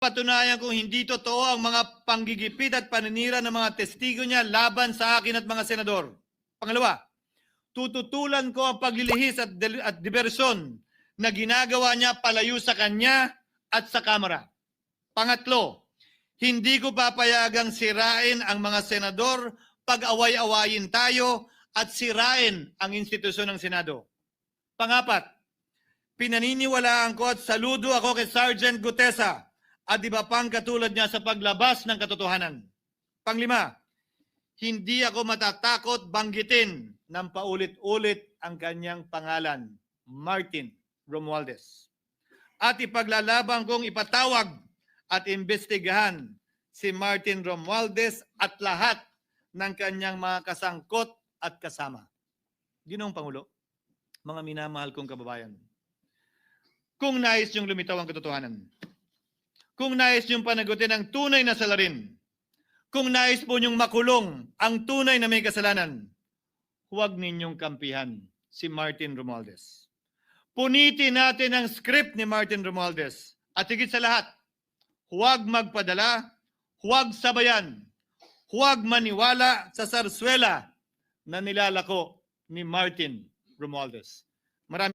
patunayan kung hindi totoo ang mga panggigipit at paninira ng mga testigo niya laban sa akin at mga senador. Pangalawa, tututulan ko ang paglilihis at diversyon na ginagawa niya palayo sa kanya at sa Kamara. Pangatlo, hindi ko papayagang sirain ang mga senador pag away-awayin tayo at sirain ang institusyon ng Senado. Pangapat, pinaniniwalaan ko at saludo ako kay Sergeant Gutesa at iba pang katulad niya sa paglabas ng katotohanan. Panglima, hindi ako matatakot banggitin ng paulit-ulit ang kanyang pangalan, Martin Romualdez. At ipaglalaban kong ipatawag at imbestigahan si Martin Romualdez at lahat ng kanyang mga kasangkot at kasama. Ginoong Pangulo, mga minamahal kong kababayan, kung nais niyong lumitaw ang katotohanan, kung nais niyong panagutin ang tunay na salarin, kung nais po niyong makulong ang tunay na may kasalanan, huwag ninyong kampihan si Martin Romualdez. Punitin natin ang script ni Martin Romualdez. At higit sa lahat, huwag magpadala, huwag sabayan, huwag maniwala sa sarswela na nilalako ni Martin Romualdez.